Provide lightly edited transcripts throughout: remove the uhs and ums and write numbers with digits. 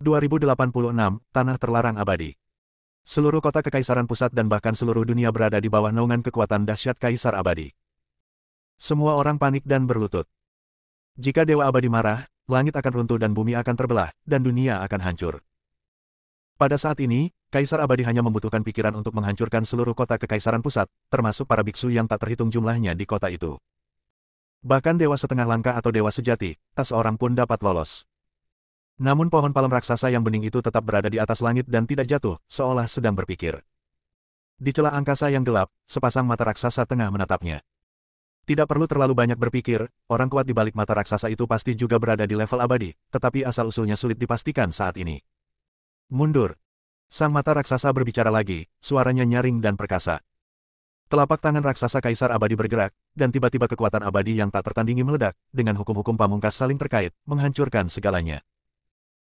2086, Tanah Terlarang Abadi. Seluruh kota Kekaisaran Pusat dan bahkan seluruh dunia berada di bawah naungan kekuatan dahsyat Kaisar Abadi. Semua orang panik dan berlutut. Jika Dewa Abadi marah, langit akan runtuh dan bumi akan terbelah, dan dunia akan hancur. Pada saat ini, Kaisar Abadi hanya membutuhkan pikiran untuk menghancurkan seluruh kota Kekaisaran Pusat, termasuk para biksu yang tak terhitung jumlahnya di kota itu. Bahkan Dewa Setengah Langkah atau Dewa Sejati, tak seorang pun dapat lolos. Namun pohon palem raksasa yang bening itu tetap berada di atas langit dan tidak jatuh, seolah sedang berpikir. Di celah angkasa yang gelap, sepasang mata raksasa tengah menatapnya. Tidak perlu terlalu banyak berpikir, orang kuat di balik mata raksasa itu pasti juga berada di level abadi, tetapi asal-usulnya sulit dipastikan saat ini. Mundur. Sang mata raksasa berbicara lagi, suaranya nyaring dan perkasa. Telapak tangan raksasa Kaisar Abadi bergerak, dan tiba-tiba kekuatan abadi yang tak tertandingi meledak, dengan hukum-hukum pamungkas saling terkait, menghancurkan segalanya.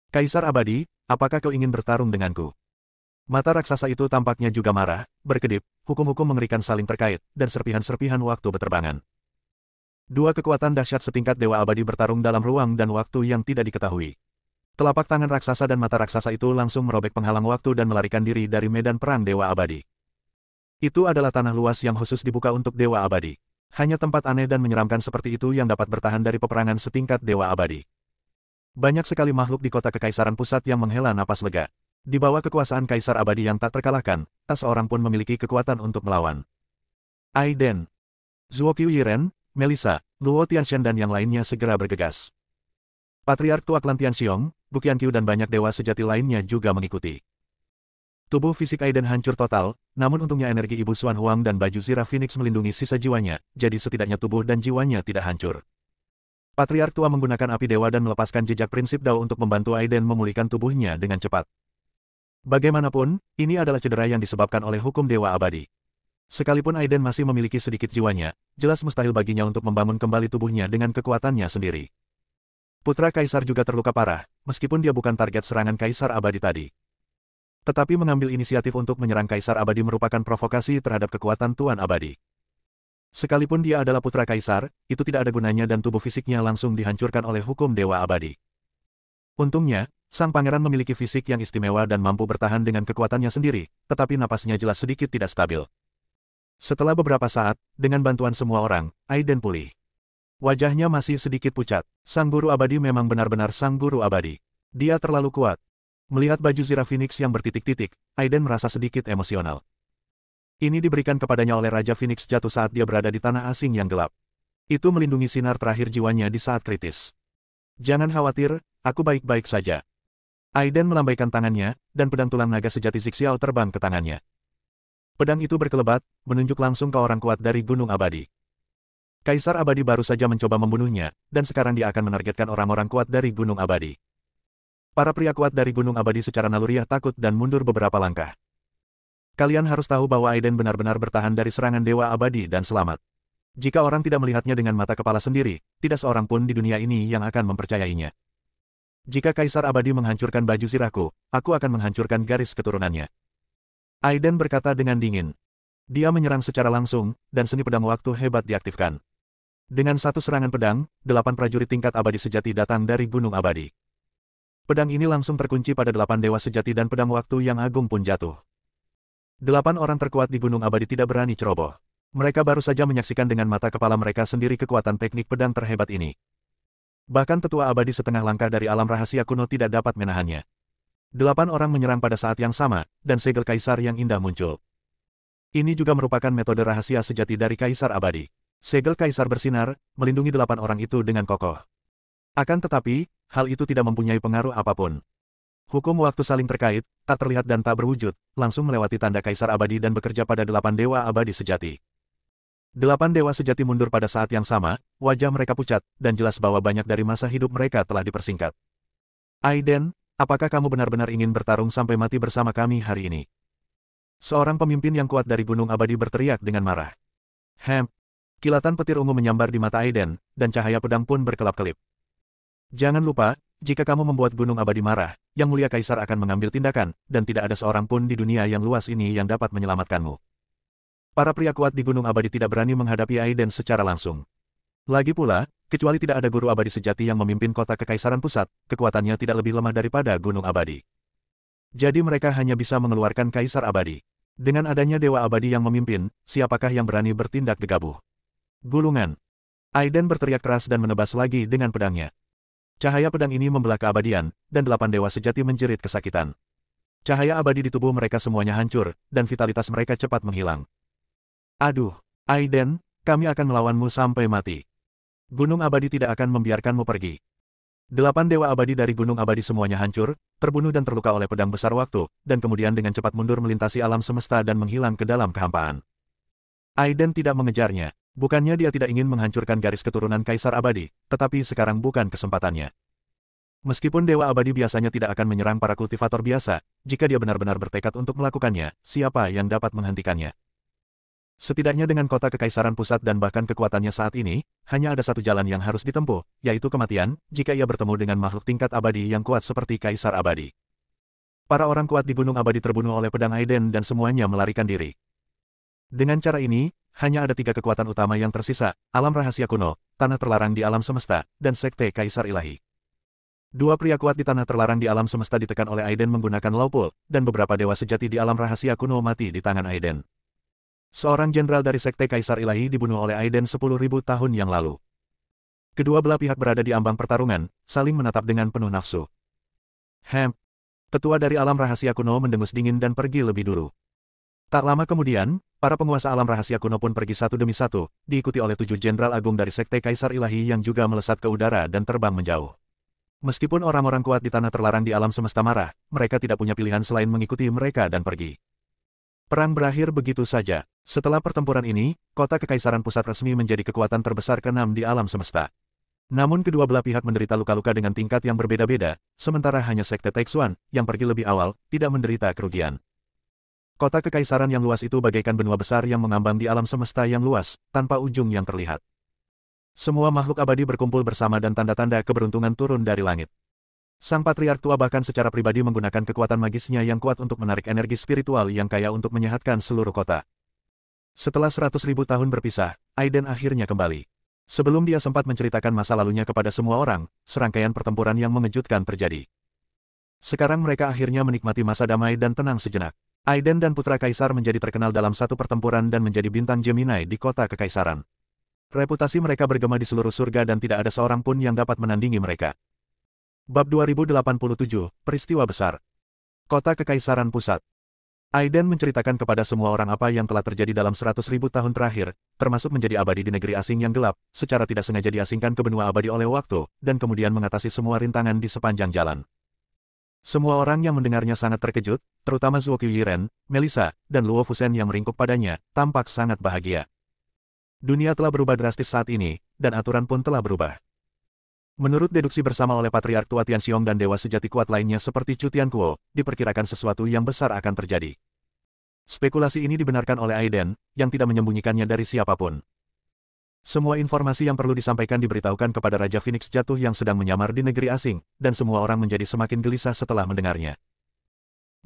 Kaisar Abadi, apakah kau ingin bertarung denganku? Mata raksasa itu tampaknya juga marah, berkedip, hukum-hukum mengerikan saling terkait, dan serpihan-serpihan waktu berterbangan. Dua kekuatan dahsyat setingkat Dewa Abadi bertarung dalam ruang dan waktu yang tidak diketahui. Telapak tangan raksasa dan mata raksasa itu langsung merobek penghalang waktu dan melarikan diri dari medan perang Dewa Abadi. Itu adalah tanah luas yang khusus dibuka untuk Dewa Abadi. Hanya tempat aneh dan menyeramkan seperti itu yang dapat bertahan dari peperangan setingkat Dewa Abadi. Banyak sekali makhluk di kota Kekaisaran Pusat yang menghela napas lega. Di bawah kekuasaan Kaisar Abadi yang tak terkalahkan, tak seorang pun memiliki kekuatan untuk melawan. Aiden, Zuo Qiuyiren, Melissa, Luo Tianshan dan yang lainnya segera bergegas. Patriark Tua Klan Tianxiong, Bu Qianqiu dan banyak dewa sejati lainnya juga mengikuti. Tubuh fisik Aiden hancur total, namun untungnya energi Ibu Xuan Huang dan baju Zira Phoenix melindungi sisa jiwanya, jadi setidaknya tubuh dan jiwanya tidak hancur. Patriark Tua menggunakan api dewa dan melepaskan jejak prinsip Dao untuk membantu Aiden memulihkan tubuhnya dengan cepat. Bagaimanapun, ini adalah cedera yang disebabkan oleh hukum Dewa Abadi. Sekalipun Aiden masih memiliki sedikit jiwanya, jelas mustahil baginya untuk membangun kembali tubuhnya dengan kekuatannya sendiri. Putra Kaisar juga terluka parah, meskipun dia bukan target serangan Kaisar Abadi tadi. Tetapi mengambil inisiatif untuk menyerang Kaisar Abadi merupakan provokasi terhadap kekuatan Tuan Abadi. Sekalipun dia adalah putra kaisar, itu tidak ada gunanya dan tubuh fisiknya langsung dihancurkan oleh hukum Dewa Abadi. Untungnya, sang pangeran memiliki fisik yang istimewa dan mampu bertahan dengan kekuatannya sendiri, tetapi napasnya jelas sedikit tidak stabil. Setelah beberapa saat, dengan bantuan semua orang, Aiden pulih. Wajahnya masih sedikit pucat. Sang guru abadi memang benar-benar sang guru abadi. Dia terlalu kuat. Melihat baju Zira Phoenix yang bertitik-titik, Aiden merasa sedikit emosional. Ini diberikan kepadanya oleh Raja Phoenix jatuh saat dia berada di tanah asing yang gelap. Itu melindungi sinar terakhir jiwanya di saat kritis. Jangan khawatir, aku baik-baik saja. Aiden melambaikan tangannya, dan pedang tulang naga sejati Zixiao terbang ke tangannya. Pedang itu berkelebat, menunjuk langsung ke orang kuat dari Gunung Abadi. Kaisar Abadi baru saja mencoba membunuhnya, dan sekarang dia akan menargetkan orang-orang kuat dari Gunung Abadi. Para pria kuat dari Gunung Abadi secara naluriah takut dan mundur beberapa langkah. Kalian harus tahu bahwa Aiden benar-benar bertahan dari serangan Dewa Abadi dan selamat. Jika orang tidak melihatnya dengan mata kepala sendiri, tidak seorang pun di dunia ini yang akan mempercayainya. Jika Kaisar Abadi menghancurkan baju zirahku, aku akan menghancurkan garis keturunannya. Aiden berkata dengan dingin. Dia menyerang secara langsung, dan seni pedang waktu hebat diaktifkan. Dengan satu serangan pedang, 8 prajurit tingkat abadi sejati datang dari Gunung Abadi. Pedang ini langsung terkunci pada 8 dewa sejati dan pedang waktu yang agung pun jatuh. 8 orang terkuat di Gunung Abadi tidak berani ceroboh. Mereka baru saja menyaksikan dengan mata kepala mereka sendiri kekuatan teknik pedang terhebat ini. Bahkan tetua abadi setengah langkah dari alam rahasia kuno tidak dapat menahannya. 8 orang menyerang pada saat yang sama, dan segel kaisar yang indah muncul. Ini juga merupakan metode rahasia sejati dari Kaisar Abadi. Segel kaisar bersinar, melindungi 8 orang itu dengan kokoh. Akan tetapi, hal itu tidak mempunyai pengaruh apapun. Hukum waktu saling terkait, tak terlihat dan tak berwujud, langsung melewati tanda Kaisar Abadi dan bekerja pada 8 dewa abadi sejati. 8 dewa sejati mundur pada saat yang sama, wajah mereka pucat, dan jelas bahwa banyak dari masa hidup mereka telah dipersingkat. Aiden, apakah kamu benar-benar ingin bertarung sampai mati bersama kami hari ini? Seorang pemimpin yang kuat dari Gunung Abadi berteriak dengan marah. Kilatan petir ungu menyambar di mata Aiden, dan cahaya pedang pun berkelap-kelip. Jangan lupa, jika kamu membuat Gunung Abadi marah, Yang Mulia Kaisar akan mengambil tindakan, dan tidak ada seorang pun di dunia yang luas ini yang dapat menyelamatkanmu. Para pria kuat di Gunung Abadi tidak berani menghadapi Aiden secara langsung. Lagi pula, kecuali tidak ada guru abadi sejati yang memimpin kota Kekaisaran Pusat, kekuatannya tidak lebih lemah daripada Gunung Abadi. Jadi mereka hanya bisa mengeluarkan Kaisar Abadi. Dengan adanya Dewa Abadi yang memimpin, siapakah yang berani bertindak gegabah? Gulungan. Aiden berteriak keras dan menebas lagi dengan pedangnya. Cahaya pedang ini membelah keabadian, dan 8 dewa sejati menjerit kesakitan. Cahaya abadi di tubuh mereka semuanya hancur, dan vitalitas mereka cepat menghilang. Aduh, Aiden, kami akan melawanmu sampai mati. Gunung Abadi tidak akan membiarkanmu pergi. 8 dewa abadi dari Gunung Abadi semuanya hancur, terbunuh dan terluka oleh pedang besar waktu, dan kemudian dengan cepat mundur melintasi alam semesta dan menghilang ke dalam kehampaan. Aiden tidak mengejarnya. Bukannya dia tidak ingin menghancurkan garis keturunan Kaisar Abadi, tetapi sekarang bukan kesempatannya. Meskipun Dewa Abadi biasanya tidak akan menyerang para kultivator biasa, jika dia benar-benar bertekad untuk melakukannya, siapa yang dapat menghentikannya? Setidaknya dengan kota Kekaisaran Pusat dan bahkan kekuatannya saat ini, hanya ada satu jalan yang harus ditempuh, yaitu kematian, jika ia bertemu dengan makhluk tingkat abadi yang kuat seperti Kaisar Abadi. Para orang kuat di Gunung Abadi terbunuh oleh pedang Aiden dan semuanya melarikan diri. Dengan cara ini, hanya ada 3 kekuatan utama yang tersisa, alam rahasia kuno, tanah terlarang di alam semesta, dan sekte Kaisar Ilahi. 2 pria kuat di tanah terlarang di alam semesta ditekan oleh Aiden menggunakan Laupul, dan beberapa dewa sejati di alam rahasia kuno mati di tangan Aiden. Seorang jenderal dari sekte Kaisar Ilahi dibunuh oleh Aiden 10.000 tahun yang lalu. Kedua belah pihak berada di ambang pertarungan, saling menatap dengan penuh nafsu. Tetua dari alam rahasia kuno mendengus dingin dan pergi lebih dulu. Tak lama kemudian, para penguasa alam rahasia kuno pun pergi satu demi satu, diikuti oleh 7 jenderal agung dari sekte Kaisar Ilahi yang juga melesat ke udara dan terbang menjauh. Meskipun orang-orang kuat di tanah terlarang di alam semesta marah, mereka tidak punya pilihan selain mengikuti mereka dan pergi. Perang berakhir begitu saja. Setelah pertempuran ini, kota Kekaisaran Pusat resmi menjadi kekuatan terbesar ke-6 di alam semesta. Namun kedua belah pihak menderita luka-luka dengan tingkat yang berbeda-beda, sementara hanya sekte Taixuan, yang pergi lebih awal, tidak menderita kerugian. Kota Kekaisaran yang luas itu bagaikan benua besar yang mengambang di alam semesta yang luas, tanpa ujung yang terlihat. Semua makhluk abadi berkumpul bersama dan tanda-tanda keberuntungan turun dari langit. Sang Patriark tua bahkan secara pribadi menggunakan kekuatan magisnya yang kuat untuk menarik energi spiritual yang kaya untuk menyehatkan seluruh kota. Setelah 100.000 tahun berpisah, Aiden akhirnya kembali. Sebelum dia sempat menceritakan masa lalunya kepada semua orang, serangkaian pertempuran yang mengejutkan terjadi. Sekarang mereka akhirnya menikmati masa damai dan tenang sejenak. Aiden dan Putra Kaisar menjadi terkenal dalam satu pertempuran dan menjadi bintang Gemini di kota Kekaisaran. Reputasi mereka bergema di seluruh surga dan tidak ada seorang pun yang dapat menandingi mereka. Bab 2087, Peristiwa Besar. Kota Kekaisaran Pusat. Aiden menceritakan kepada semua orang apa yang telah terjadi dalam 100.000 tahun terakhir, termasuk menjadi abadi di negeri asing yang gelap, secara tidak sengaja diasingkan ke benua abadi oleh waktu, dan kemudian mengatasi semua rintangan di sepanjang jalan. Semua orang yang mendengarnya sangat terkejut, terutama Zuo Qiyiren, Melissa, dan Luo Fusen yang meringkuk padanya, tampak sangat bahagia. Dunia telah berubah drastis saat ini, dan aturan pun telah berubah. Menurut deduksi bersama oleh Patriark Tua Tianxiong dan dewa sejati kuat lainnya seperti Chu Tianquo, diperkirakan sesuatu yang besar akan terjadi. Spekulasi ini dibenarkan oleh Aiden, yang tidak menyembunyikannya dari siapapun. Semua informasi yang perlu disampaikan diberitahukan kepada Raja Phoenix Jatuh yang sedang menyamar di negeri asing, dan semua orang menjadi semakin gelisah setelah mendengarnya.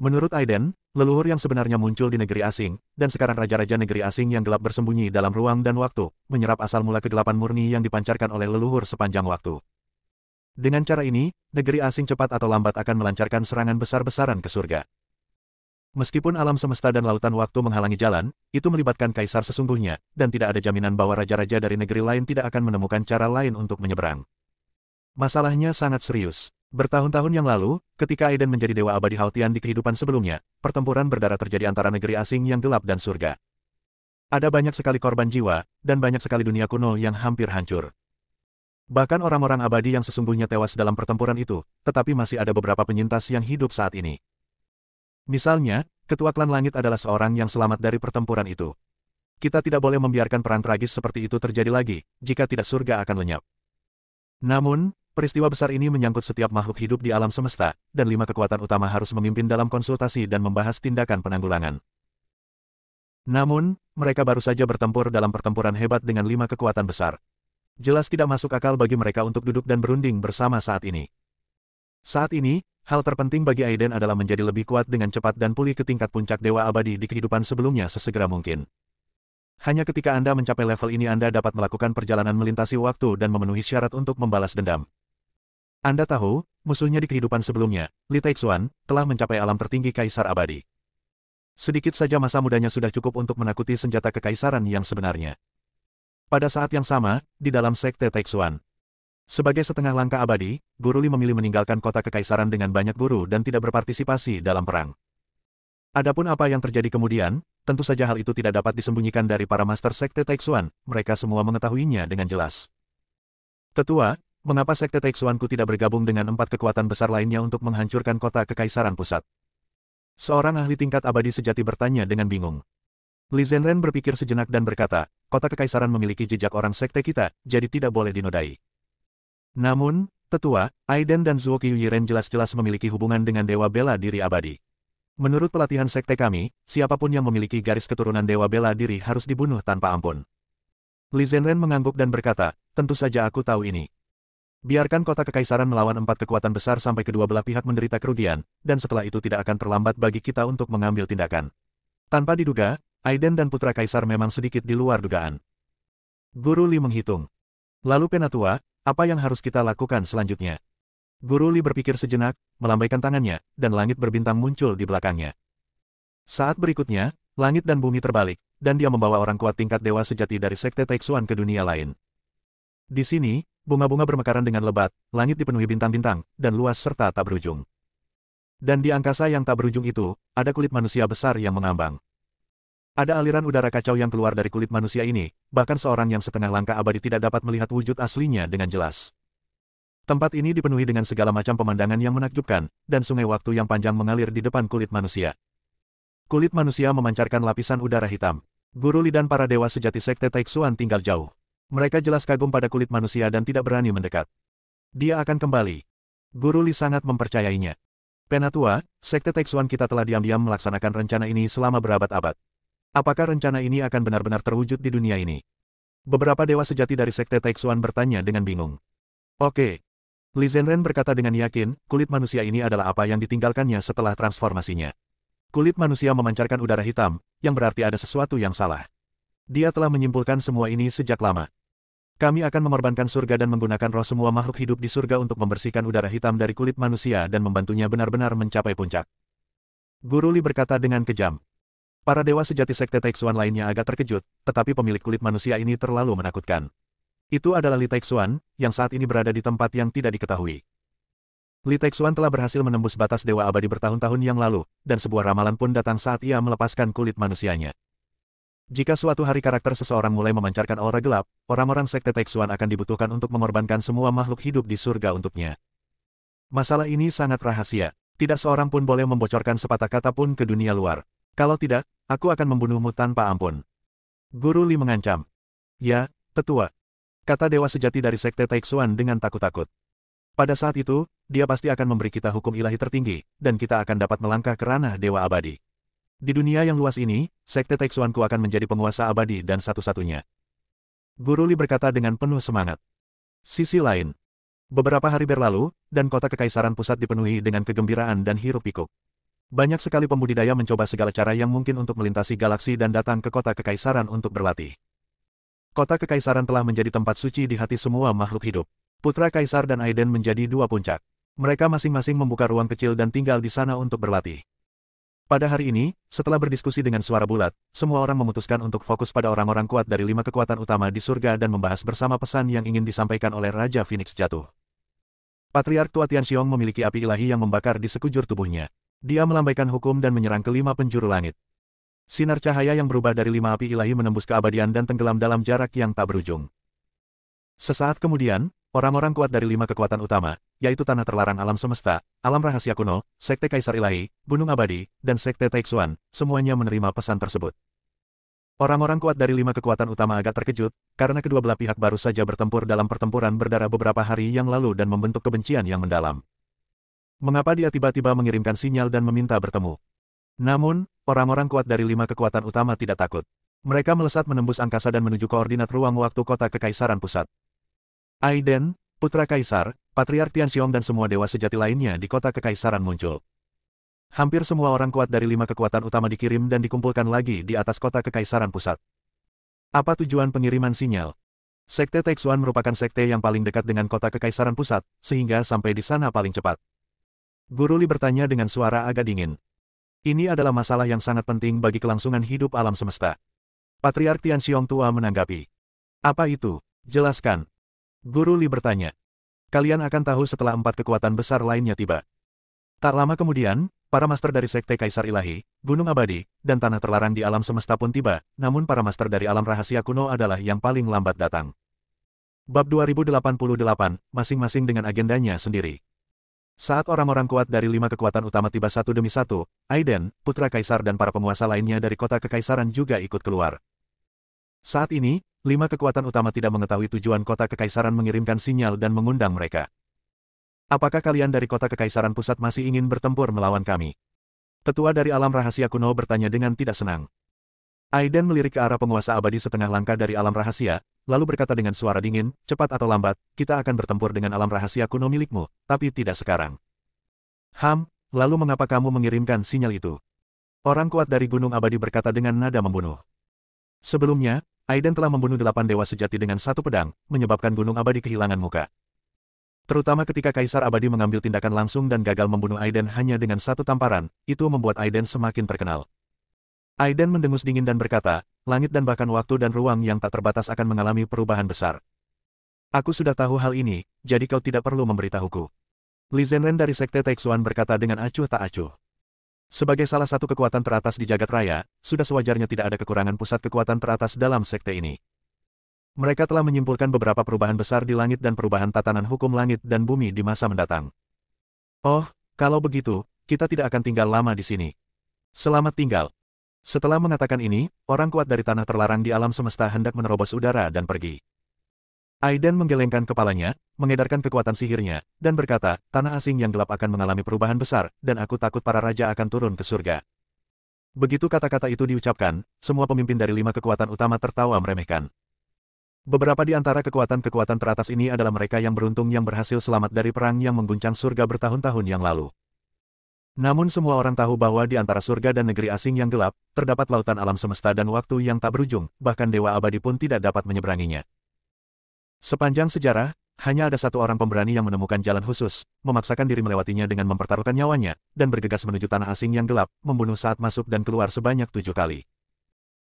Menurut Aiden, leluhur yang sebenarnya muncul di negeri asing, dan sekarang raja-raja negeri asing yang gelap bersembunyi dalam ruang dan waktu, menyerap asal mula kegelapan murni yang dipancarkan oleh leluhur sepanjang waktu. Dengan cara ini, negeri asing cepat atau lambat akan melancarkan serangan besar-besaran ke surga. Meskipun alam semesta dan lautan waktu menghalangi jalan, itu melibatkan kaisar sesungguhnya, dan tidak ada jaminan bahwa raja-raja dari negeri lain tidak akan menemukan cara lain untuk menyeberang. Masalahnya sangat serius. Bertahun-tahun yang lalu, ketika Aiden menjadi Dewa Abadi Haotian di kehidupan sebelumnya, pertempuran berdarah terjadi antara negeri asing yang gelap dan surga. Ada banyak sekali korban jiwa, dan banyak sekali dunia kuno yang hampir hancur. Bahkan orang-orang abadi yang sesungguhnya tewas dalam pertempuran itu, tetapi masih ada beberapa penyintas yang hidup saat ini. Misalnya, Ketua Klan Langit adalah seorang yang selamat dari pertempuran itu. Kita tidak boleh membiarkan perang tragis seperti itu terjadi lagi, jika tidak surga akan lenyap. Namun, peristiwa besar ini menyangkut setiap makhluk hidup di alam semesta, dan 5 kekuatan utama harus memimpin dalam konsultasi dan membahas tindakan penanggulangan. Namun, mereka baru saja bertempur dalam pertempuran hebat dengan 5 kekuatan besar. Jelas tidak masuk akal bagi mereka untuk duduk dan berunding bersama saat ini. Saat ini, hal terpenting bagi Aiden adalah menjadi lebih kuat dengan cepat dan pulih ke tingkat puncak Dewa Abadi di kehidupan sebelumnya sesegera mungkin. Hanya ketika Anda mencapai level ini Anda dapat melakukan perjalanan melintasi waktu dan memenuhi syarat untuk membalas dendam. Anda tahu, musuhnya di kehidupan sebelumnya, Li Taixuan, telah mencapai alam tertinggi Kaisar Abadi. Sedikit saja masa mudanya sudah cukup untuk menakuti senjata kekaisaran yang sebenarnya. Pada saat yang sama, di dalam Sekte Taixuan. Sebagai setengah langkah abadi, Guru Li memilih meninggalkan kota kekaisaran dengan banyak guru dan tidak berpartisipasi dalam perang. Adapun apa yang terjadi kemudian, tentu saja hal itu tidak dapat disembunyikan dari para Master Sekte Taixuan, mereka semua mengetahuinya dengan jelas. Tetua, mengapa Sekte Taixuanku tidak bergabung dengan 4 kekuatan besar lainnya untuk menghancurkan kota kekaisaran pusat? Seorang ahli tingkat abadi sejati bertanya dengan bingung. Li Zhenren berpikir sejenak dan berkata, kota kekaisaran memiliki jejak orang sekte kita, jadi tidak boleh dinodai. Namun, Tetua, Aiden dan Zuo Qiuyiren jelas-jelas memiliki hubungan dengan Dewa Bela Diri Abadi. Menurut pelatihan sekte kami, siapapun yang memiliki garis keturunan Dewa Bela Diri harus dibunuh tanpa ampun. Li Zhenren mengangguk dan berkata, tentu saja aku tahu ini. Biarkan kota kekaisaran melawan 4 kekuatan besar sampai kedua belah pihak menderita kerugian, dan setelah itu tidak akan terlambat bagi kita untuk mengambil tindakan. Tanpa diduga, Aiden dan Putra Kaisar memang sedikit di luar dugaan. Guru Li menghitung. Lalu Penatua, apa yang harus kita lakukan selanjutnya? Guru Li berpikir sejenak, melambaikan tangannya, dan langit berbintang muncul di belakangnya. Saat berikutnya, langit dan bumi terbalik, dan dia membawa orang kuat tingkat dewa sejati dari Sekte Taixuan ke dunia lain. Di sini, bunga-bunga bermekaran dengan lebat, langit dipenuhi bintang-bintang, dan luas serta tak berujung. Dan di angkasa yang tak berujung itu, ada kulit manusia besar yang mengambang. Ada aliran udara kacau yang keluar dari kulit manusia ini, bahkan seorang yang setengah langkah abadi tidak dapat melihat wujud aslinya dengan jelas. Tempat ini dipenuhi dengan segala macam pemandangan yang menakjubkan, dan sungai waktu yang panjang mengalir di depan kulit manusia. Kulit manusia memancarkan lapisan udara hitam. Guru Li dan para dewa sejati Sekte Taixuan tinggal jauh. Mereka jelas kagum pada kulit manusia dan tidak berani mendekat. Dia akan kembali. Guru Li sangat mempercayainya. Penatua, Sekte Taixuan kita telah diam-diam melaksanakan rencana ini selama berabad-abad. Apakah rencana ini akan benar-benar terwujud di dunia ini? Beberapa dewa sejati dari Sekte Taixuan bertanya dengan bingung. Oke. Li Zhenren berkata dengan yakin, kulit manusia ini adalah apa yang ditinggalkannya setelah transformasinya. Kulit manusia memancarkan udara hitam, yang berarti ada sesuatu yang salah. Dia telah menyimpulkan semua ini sejak lama. Kami akan mengorbankan surga dan menggunakan roh semua makhluk hidup di surga untuk membersihkan udara hitam dari kulit manusia dan membantunya benar-benar mencapai puncak. Guru Li berkata dengan kejam. Para dewa sejati Sekte Taixuan lainnya agak terkejut, tetapi pemilik kulit manusia ini terlalu menakutkan. Itu adalah Li Taixuan, yang saat ini berada di tempat yang tidak diketahui. Li Taixuan telah berhasil menembus batas Dewa Abadi bertahun-tahun yang lalu, dan sebuah ramalan pun datang saat ia melepaskan kulit manusianya. Jika suatu hari karakter seseorang mulai memancarkan aura gelap, orang-orang Sekte Taixuan akan dibutuhkan untuk mengorbankan semua makhluk hidup di surga untuknya. Masalah ini sangat rahasia. Tidak seorang pun boleh membocorkan sepatah kata pun ke dunia luar. Kalau tidak, aku akan membunuhmu tanpa ampun. Guru Li mengancam. Ya, Tetua. Kata dewa sejati dari Sekte Taixuan dengan takut-takut. Pada saat itu, dia pasti akan memberi kita hukum ilahi tertinggi, dan kita akan dapat melangkah ke ranah Dewa Abadi. Di dunia yang luas ini, Sekte Taixuanku akan menjadi penguasa abadi dan satu-satunya. Guru Li berkata dengan penuh semangat. Sisi lain. Beberapa hari berlalu, dan kota kekaisaran pusat dipenuhi dengan kegembiraan dan hiruk-pikuk. Banyak sekali pembudidaya mencoba segala cara yang mungkin untuk melintasi galaksi dan datang ke kota kekaisaran untuk berlatih. Kota kekaisaran telah menjadi tempat suci di hati semua makhluk hidup. Putra Kaisar dan Aiden menjadi 2 puncak. Mereka masing-masing membuka ruang kecil dan tinggal di sana untuk berlatih. Pada hari ini, setelah berdiskusi dengan suara bulat, semua orang memutuskan untuk fokus pada orang-orang kuat dari 5 kekuatan utama di surga dan membahas bersama pesan yang ingin disampaikan oleh Raja Phoenix jatuh. Patriark Tua Tianxiong memiliki api ilahi yang membakar di sekujur tubuhnya. Dia melambaikan hukum dan menyerang ke-5 penjuru langit. Sinar cahaya yang berubah dari 5 api ilahi menembus keabadian dan tenggelam dalam jarak yang tak berujung. Sesaat kemudian, orang-orang kuat dari 5 kekuatan utama, yaitu Tanah Terlarang Alam Semesta, Alam Rahasia Kuno, Sekte Kaisar Ilahi, Gunung Abadi, dan Sekte Taixuan, semuanya menerima pesan tersebut. Orang-orang kuat dari 5 kekuatan utama agak terkejut, karena kedua belah pihak baru saja bertempur dalam pertempuran berdarah beberapa hari yang lalu dan membentuk kebencian yang mendalam. Mengapa dia tiba-tiba mengirimkan sinyal dan meminta bertemu? Namun, orang-orang kuat dari 5 kekuatan utama tidak takut. Mereka melesat menembus angkasa dan menuju koordinat ruang waktu kota kekaisaran pusat. Aiden, Putra Kaisar, Patriark Tianxiong dan semua dewa sejati lainnya di kota kekaisaran muncul. Hampir semua orang kuat dari 5 kekuatan utama dikirim dan dikumpulkan lagi di atas kota kekaisaran pusat. Apa tujuan pengiriman sinyal? Sekte Taixuan merupakan sekte yang paling dekat dengan kota Kekaisaran Pusat, sehingga sampai di sana paling cepat. Guru Li bertanya dengan suara agak dingin. Ini adalah masalah yang sangat penting bagi kelangsungan hidup alam semesta. Patriark Tianxiong tua menanggapi. Apa itu? Jelaskan. Guru Li bertanya. Kalian akan tahu setelah 4 kekuatan besar lainnya tiba. Tak lama kemudian, para master dari Sekte Kaisar Ilahi, Gunung Abadi, dan Tanah Terlarang di alam semesta pun tiba, namun para master dari alam rahasia kuno adalah yang paling lambat datang. Bab 2088, masing-masing dengan agendanya sendiri. Saat orang-orang kuat dari 5 kekuatan utama tiba satu demi satu, Aiden, putra kaisar dan para penguasa lainnya dari kota kekaisaran juga ikut keluar. Saat ini, 5 kekuatan utama tidak mengetahui tujuan kota kekaisaran mengirimkan sinyal dan mengundang mereka. Apakah kalian dari kota Kekaisaran Pusat masih ingin bertempur melawan kami? Tetua dari alam rahasia kuno bertanya dengan tidak senang. Aiden melirik ke arah penguasa abadi setengah langkah dari alam rahasia, lalu berkata dengan suara dingin, cepat atau lambat, kita akan bertempur dengan alam rahasia kuno milikmu, tapi tidak sekarang. Lalu mengapa kamu mengirimkan sinyal itu? Orang kuat dari Gunung Abadi berkata dengan nada membunuh. Sebelumnya, Aiden telah membunuh 8 dewa sejati dengan 1 pedang, menyebabkan Gunung Abadi kehilangan muka. Terutama ketika Kaisar Abadi mengambil tindakan langsung dan gagal membunuh Aiden hanya dengan 1 tamparan, itu membuat Aiden semakin terkenal. Aiden mendengus dingin dan berkata, langit dan bahkan waktu dan ruang yang tak terbatas akan mengalami perubahan besar. Aku sudah tahu hal ini, jadi kau tidak perlu memberitahuku. Li Zhenren dari Sekte Taixuan berkata dengan acuh tak acuh. Sebagai salah satu kekuatan teratas di jagat raya, sudah sewajarnya tidak ada kekurangan pusat kekuatan teratas dalam sekte ini. Mereka telah menyimpulkan beberapa perubahan besar di langit dan perubahan tatanan hukum langit dan bumi di masa mendatang. Oh, kalau begitu, kita tidak akan tinggal lama di sini. Selamat tinggal. Setelah mengatakan ini, orang kuat dari tanah terlarang di alam semesta hendak menerobos udara dan pergi. Aiden menggelengkan kepalanya, mengedarkan kekuatan sihirnya, dan berkata, tanah asing yang gelap akan mengalami perubahan besar, dan aku takut para raja akan turun ke surga. Begitu kata-kata itu diucapkan, semua pemimpin dari 5 kekuatan utama tertawa meremehkan. Beberapa di antara kekuatan-kekuatan teratas ini adalah mereka yang beruntung yang berhasil selamat dari perang yang mengguncang surga bertahun-tahun yang lalu. Namun semua orang tahu bahwa di antara surga dan negeri asing yang gelap, terdapat lautan alam semesta dan waktu yang tak berujung, bahkan dewa abadi pun tidak dapat menyeberanginya. Sepanjang sejarah, hanya ada 1 orang pemberani yang menemukan jalan khusus, memaksakan diri melewatinya dengan mempertaruhkan nyawanya, dan bergegas menuju tanah asing yang gelap, membunuh saat masuk dan keluar sebanyak 7 kali.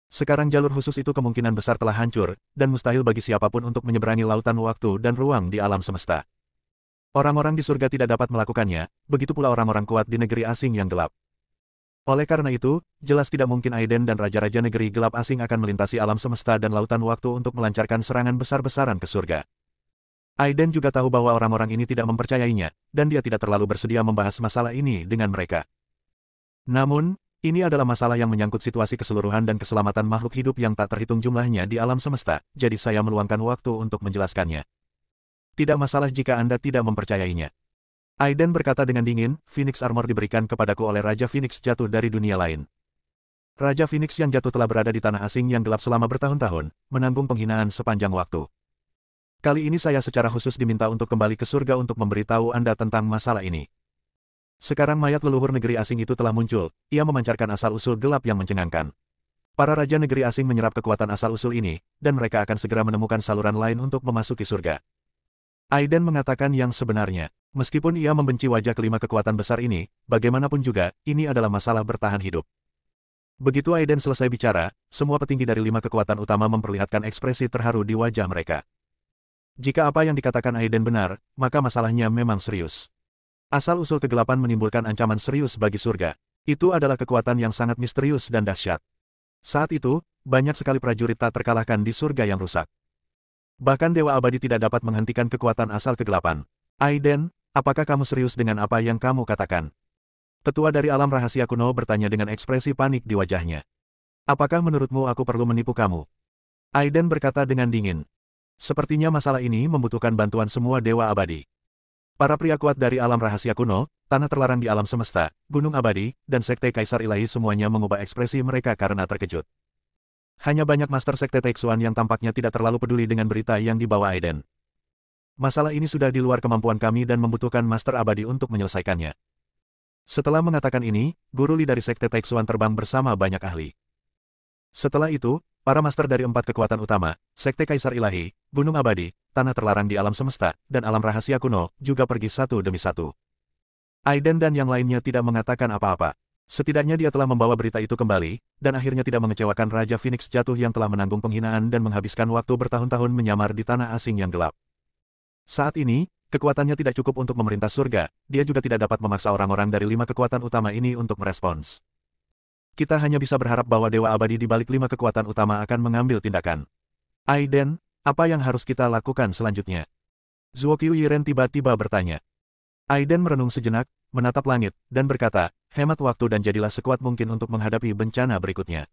Sekarang jalur khusus itu kemungkinan besar telah hancur, dan mustahil bagi siapapun untuk menyeberangi lautan waktu dan ruang di alam semesta. Orang-orang di surga tidak dapat melakukannya, begitu pula orang-orang kuat di negeri asing yang gelap. Oleh karena itu, jelas tidak mungkin Aiden dan raja-raja negeri gelap asing akan melintasi alam semesta dan lautan waktu untuk melancarkan serangan besar-besaran ke surga. Aiden juga tahu bahwa orang-orang ini tidak mempercayainya, dan dia tidak terlalu bersedia membahas masalah ini dengan mereka. Namun, ini adalah masalah yang menyangkut situasi keseluruhan dan keselamatan makhluk hidup yang tak terhitung jumlahnya di alam semesta, jadi saya meluangkan waktu untuk menjelaskannya. Tidak masalah jika Anda tidak mempercayainya. Aiden berkata dengan dingin, Phoenix Armor diberikan kepadaku oleh Raja Phoenix jatuh dari dunia lain. Raja Phoenix yang jatuh telah berada di tanah asing yang gelap selama bertahun-tahun, menanggung penghinaan sepanjang waktu. Kali ini saya secara khusus diminta untuk kembali ke surga untuk memberitahu Anda tentang masalah ini. Sekarang mayat leluhur negeri asing itu telah muncul, ia memancarkan asal-usul gelap yang mencengangkan. Para raja negeri asing menyerap kekuatan asal-usul ini, dan mereka akan segera menemukan saluran lain untuk memasuki surga. Aiden mengatakan yang sebenarnya, meskipun ia membenci wajah kelima kekuatan besar ini, bagaimanapun juga, ini adalah masalah bertahan hidup. Begitu Aiden selesai bicara, semua petinggi dari 5 kekuatan utama memperlihatkan ekspresi terharu di wajah mereka. Jika apa yang dikatakan Aiden benar, maka masalahnya memang serius. Asal-usul kegelapan menimbulkan ancaman serius bagi surga. Itu adalah kekuatan yang sangat misterius dan dahsyat. Saat itu, banyak sekali prajurit tak terkalahkan di surga yang rusak. Bahkan Dewa Abadi tidak dapat menghentikan kekuatan asal kegelapan. Aiden, apakah kamu serius dengan apa yang kamu katakan? Tetua dari alam rahasia kuno bertanya dengan ekspresi panik di wajahnya. Apakah menurutmu aku perlu menipu kamu? Aiden berkata dengan dingin. Sepertinya masalah ini membutuhkan bantuan semua Dewa Abadi. Para pria kuat dari alam rahasia kuno, tanah terlarang di alam semesta, Gunung Abadi, dan Sekte Kaisar Ilahi semuanya mengubah ekspresi mereka karena terkejut. Hanya banyak master Sekte Taixuan yang tampaknya tidak terlalu peduli dengan berita yang dibawa Aiden. Masalah ini sudah di luar kemampuan kami dan membutuhkan master abadi untuk menyelesaikannya. Setelah mengatakan ini, Guru Li dari Sekte Taixuan terbang bersama banyak ahli. Setelah itu, Para master dari 4 kekuatan utama, Sekte Kaisar Ilahi, Gunung Abadi, Tanah Terlarang di Alam Semesta, dan Alam Rahasia Kuno, juga pergi satu demi satu. Aiden dan yang lainnya tidak mengatakan apa-apa. Setidaknya dia telah membawa berita itu kembali, dan akhirnya tidak mengecewakan Raja Phoenix Jatuh yang telah menanggung penghinaan dan menghabiskan waktu bertahun-tahun menyamar di tanah asing yang gelap. Saat ini, kekuatannya tidak cukup untuk memerintah surga, dia juga tidak dapat memaksa orang-orang dari 5 kekuatan utama ini untuk merespons. Kita hanya bisa berharap bahwa Dewa Abadi di balik 5 kekuatan utama akan mengambil tindakan. Aiden, apa yang harus kita lakukan selanjutnya? Zuo Qiuyiren tiba-tiba bertanya. Aiden merenung sejenak, menatap langit, dan berkata, hemat waktu dan jadilah sekuat mungkin untuk menghadapi bencana berikutnya.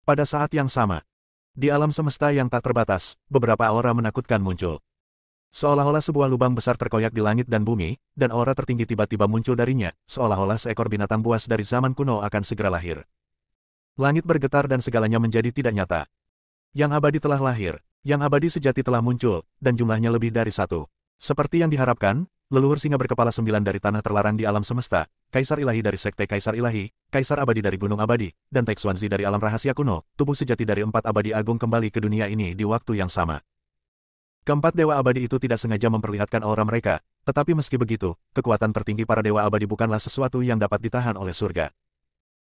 Pada saat yang sama, di alam semesta yang tak terbatas, beberapa aura menakutkan muncul. Seolah-olah sebuah lubang besar terkoyak di langit dan bumi, dan aura tertinggi tiba-tiba muncul darinya, seolah-olah seekor binatang buas dari zaman kuno akan segera lahir. Langit bergetar dan segalanya menjadi tidak nyata. Yang abadi telah lahir, yang abadi sejati telah muncul, dan jumlahnya lebih dari 1. Seperti yang diharapkan, leluhur singa berkepala 9 dari tanah terlarang di alam semesta, Kaisar Ilahi dari Sekte Kaisar Ilahi, Kaisar Abadi dari Gunung Abadi, dan Taixuanzi dari Alam Rahasia Kuno, tubuh sejati dari 4 abadi agung kembali ke dunia ini di waktu yang sama. Keempat Dewa Abadi itu tidak sengaja memperlihatkan aura mereka, tetapi meski begitu, kekuatan tertinggi para Dewa Abadi bukanlah sesuatu yang dapat ditahan oleh surga.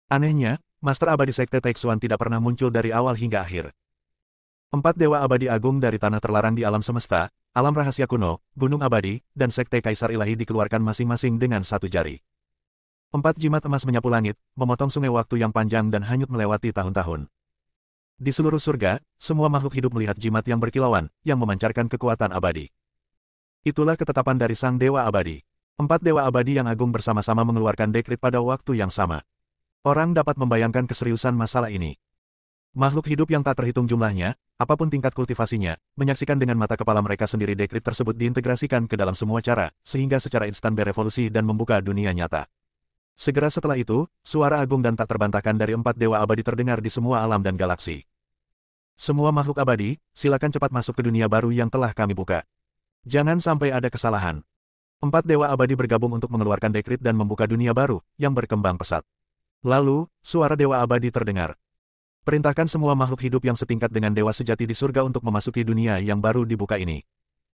Anehnya, Master Abadi Sekte Taixuan tidak pernah muncul dari awal hingga akhir. 4 Dewa Abadi Agung dari Tanah Terlarang di Alam Semesta, Alam Rahasia Kuno, Gunung Abadi, dan Sekte Kaisar Ilahi dikeluarkan masing-masing dengan 1 jari. 4 jimat emas menyapu langit, memotong sungai waktu yang panjang dan hanyut melewati tahun-tahun. Di seluruh surga, semua makhluk hidup melihat jimat yang berkilauan, yang memancarkan kekuatan abadi. Itulah ketetapan dari Sang Dewa Abadi. 4 Dewa Abadi yang agung bersama-sama mengeluarkan dekret pada waktu yang sama. Orang dapat membayangkan keseriusan masalah ini. Makhluk hidup yang tak terhitung jumlahnya, apapun tingkat kultivasinya, menyaksikan dengan mata kepala mereka sendiri dekret tersebut diintegrasikan ke dalam semua cara, sehingga secara instan berevolusi dan membuka dunia nyata. Segera setelah itu, suara agung dan tak terbantahkan dari 4 Dewa Abadi terdengar di semua alam dan galaksi. Semua makhluk abadi, silakan cepat masuk ke dunia baru yang telah kami buka. Jangan sampai ada kesalahan. 4 Dewa Abadi bergabung untuk mengeluarkan dekret dan membuka dunia baru, yang berkembang pesat. Lalu, suara Dewa Abadi terdengar. Perintahkan semua makhluk hidup yang setingkat dengan Dewa Sejati di surga untuk memasuki dunia yang baru dibuka ini.